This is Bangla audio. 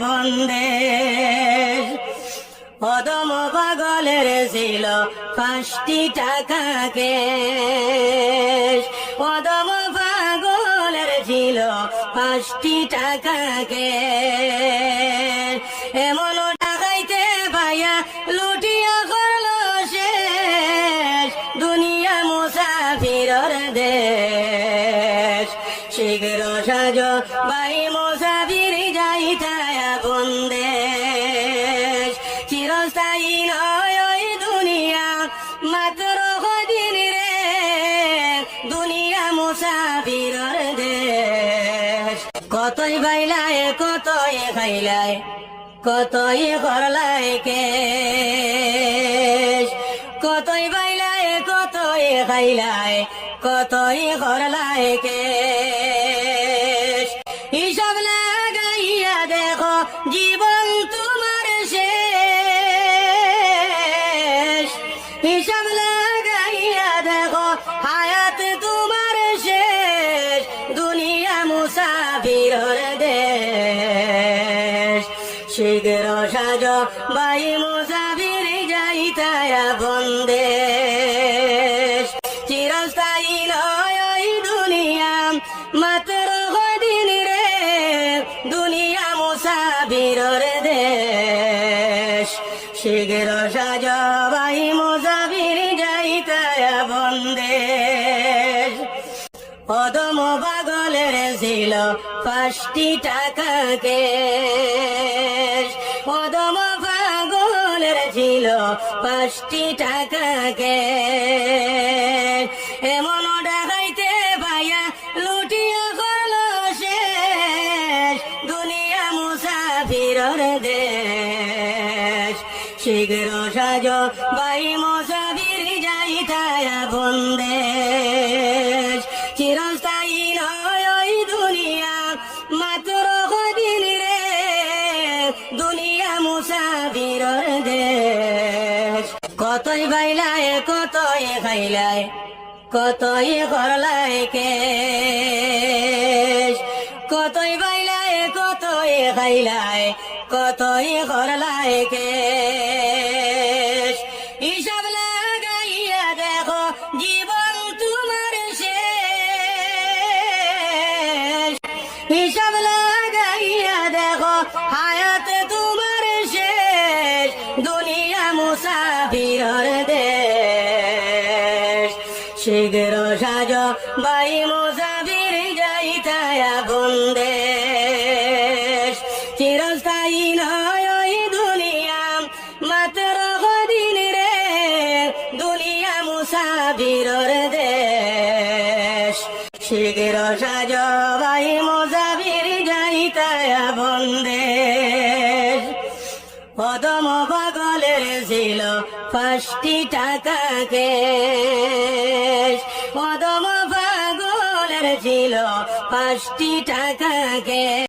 বন্দেশ। অদম পাগলের ছিল 5টি টাকা কেশ। অদম পাগলের ছিল 5টি টাকা কেশ। এমন টাকাইতে পাইয়া লুটিয়া করলো শেষ, দুনিয়া মুসাফিরের দেশ। শীঘ্র সাজো ভাই মুসাফির যাইতায় বন্দেশ। চিরস্থায়ী নয় ওই দুনিয়া, মাত্র কদিন রে, দুনিয়া মুসাফিরের দেশ। কতই বাইলায় কতই খাইলায়, কতই করলায় কেশ। কতই বাইলায় কতই খাইলায়, কতই করলায় কেশ। হিসাব লাগাইয়া দেখো জীবন তোমার শেষ। হিসাব লাগাইয়া দেখো হায়াত তোমার শেষ, দুনিয়া মুসাফিরের দেশ। শীঘ্র সাজো ভাই মুসাফির যাইতায় বন্দেশ। চিরস্থায়ী নয় ওই দুনিয়া, মাত্র কদিন রে, দুনিয়া মুসাফিরের দেশ। শীঘ্র সাজো ভাই মুসাফির যাইতায় বন্দেশ। অদম পাগলের ছিল 5টি টাকা কেশ। অদম পাগলের ছিল 5টি টাকা কেশ। এমন ডাকাইতে পাইয়া লুটিয়া করলো শেষ, দুনিয়া মুসাফিরের দেশ। শীঘ্র সাজো ভাই মুসাফির যাইতায় বন্দেশ। চিরস্থায়ী নয় ওই দুনিয়া, মাত্র কদিন রে, দুনিয়া মুসাফিরের দেশ। কতই বাইলায় কতই খাইলায়, কতই করলায় কেশ। কতই বাইলায় কতই খাইলায়, কতই করলায় কেশ। হিসাব লাগাইয়া দেখো জীবন তোমার শেষ। হিসাব লাগাইয়া দেখো হায়াত তোমার শেষ, দুনিয়া মুসাফিরের দেশ। শীঘ্র সাজো ভাই মুসাফির যাইতায় বন্দেশ। চিরস্থায়ী নয় ওই দুনিয়া, মাত্র কদিন রে, দুনিয়া মুসাফিরের দেশ। শীঘ্র সাজো ভাই মুসাফির যাইতায় বন্দেশ। অদম পাগলের ছিল 5টি টাকা কেশ। অদম পাগলের ছিল 5টি টাকা কেশ।